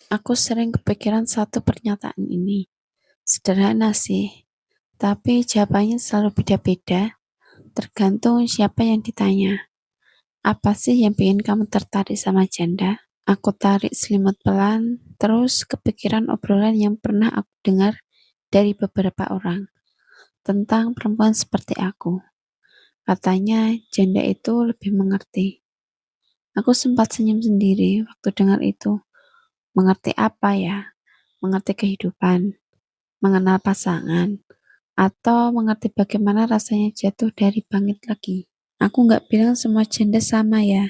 Aku sering kepikiran satu pernyataan ini. Sederhana sih, tapi jawabannya selalu beda-beda, tergantung siapa yang ditanya. Apa sih yang bikin kamu tertarik sama janda? Aku tarik selimut pelan, terus kepikiran obrolan yang pernah aku dengar dari beberapa orang tentang perempuan seperti aku. Katanya janda itu lebih mengerti. Aku sempat senyum sendiri waktu dengar itu. Mengerti apa ya? Mengerti kehidupan, mengenal pasangan, atau mengerti bagaimana rasanya jatuh dari bangkit lagi. Aku nggak bilang semua janda sama ya,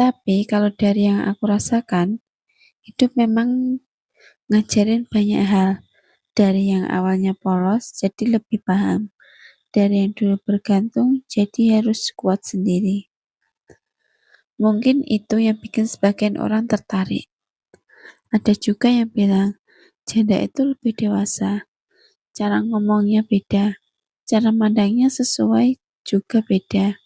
tapi kalau dari yang aku rasakan, hidup memang ngajarin banyak hal. Dari yang awalnya polos jadi lebih paham. Dari yang dulu bergantung jadi harus kuat sendiri. Mungkin itu yang bikin sebagian orang tertarik. Ada juga yang bilang, janda itu lebih dewasa. Cara ngomongnya beda. Cara mandangnya sesuai juga beda.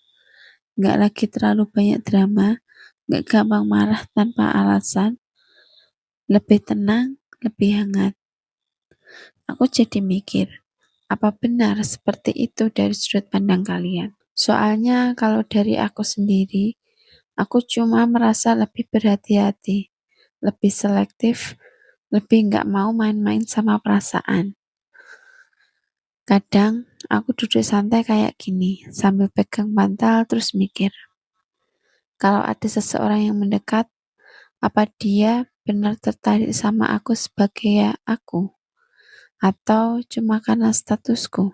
Nggak lagi terlalu banyak drama, nggak gampang marah tanpa alasan, lebih tenang, lebih hangat. Aku jadi mikir, apa benar seperti itu dari sudut pandang kalian? Soalnya kalau dari aku sendiri, aku cuma merasa lebih berhati-hati, lebih selektif, lebih nggak mau main-main sama perasaan. Kadang aku duduk santai kayak gini, sambil pegang bantal terus mikir, kalau ada seseorang yang mendekat, apa dia benar tertarik sama aku sebagai ya aku? Atau cuma karena statusku?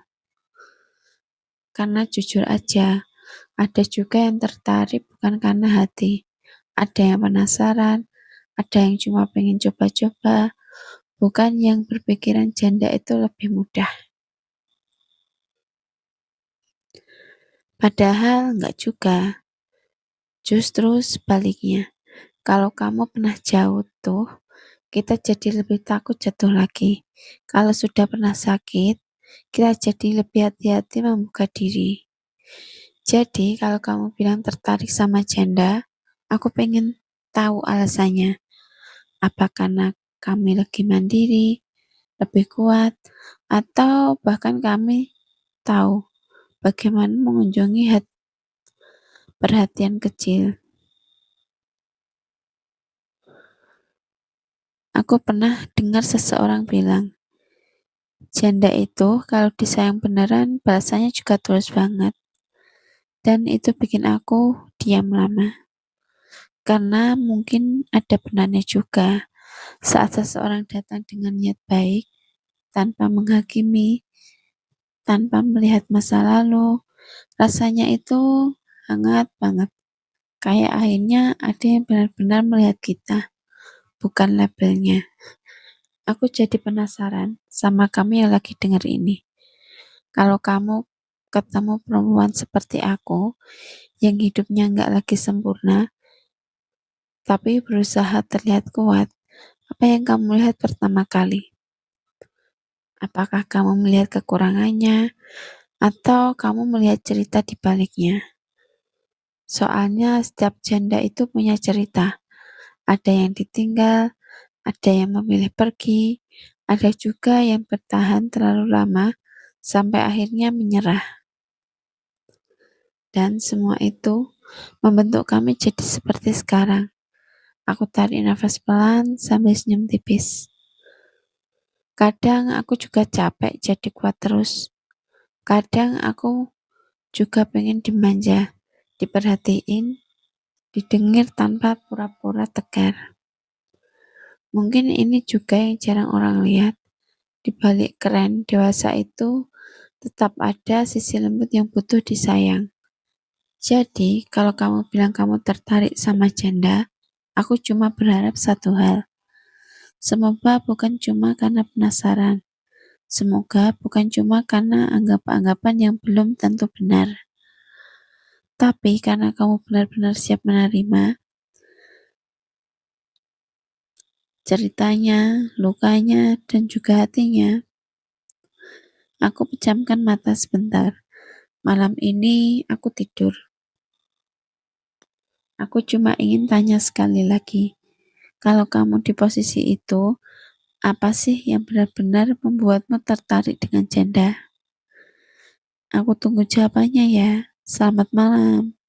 Karena jujur aja, ada juga yang tertarik bukan karena hati. Ada yang penasaran, ada yang cuma pengen coba-coba, bukan yang berpikiran janda itu lebih mudah. Padahal nggak juga, justru sebaliknya. Kalau kamu pernah jauh tuh, kita jadi lebih takut jatuh lagi. Kalau sudah pernah sakit, kita jadi lebih hati-hati membuka diri. Jadi, kalau kamu bilang tertarik sama janda, aku pengen tahu alasannya. Apa karena kami lagi mandiri, lebih kuat, atau bahkan kami tahu bagaimana mengunjungi perhatian kecil. Aku pernah dengar seseorang bilang, janda itu kalau disayang beneran, bahasanya juga tulus banget. Dan itu bikin aku diam lama. Karena mungkin ada benarnya juga. Saat seseorang datang dengan niat baik, tanpa menghakimi, tanpa melihat masa lalu, rasanya itu hangat banget. Kayak akhirnya ada yang benar-benar melihat kita, bukan labelnya. Aku jadi penasaran sama kamu yang lagi denger ini. Kalau kamu ketemu perempuan seperti aku, yang hidupnya nggak lagi sempurna, tapi berusaha terlihat kuat, apa yang kamu lihat pertama kali? Apakah kamu melihat kekurangannya, atau kamu melihat cerita di baliknya? Soalnya setiap janda itu punya cerita. Ada yang ditinggal, ada yang memilih pergi, ada juga yang bertahan terlalu lama sampai akhirnya menyerah. Dan semua itu membentuk kami jadi seperti sekarang. Aku tarik nafas pelan sambil senyum tipis. Kadang aku juga capek jadi kuat terus. Kadang aku juga pengen dimanja, diperhatiin, didengar tanpa pura-pura tegar. Mungkin ini juga yang jarang orang lihat. Di balik keren dewasa itu tetap ada sisi lembut yang butuh disayang. Jadi, kalau kamu bilang kamu tertarik sama janda, aku cuma berharap satu hal. Semoga bukan cuma karena penasaran. Semoga bukan cuma karena anggapan-anggapan yang belum tentu benar. Tapi karena kamu benar-benar siap menerima ceritanya, lukanya, dan juga hatinya, aku pejamkan mata sebentar. Malam ini aku tidur. Aku cuma ingin tanya sekali lagi. Kalau kamu di posisi itu, apa sih yang benar-benar membuatmu tertarik dengan janda? Aku tunggu jawabannya ya. Selamat malam.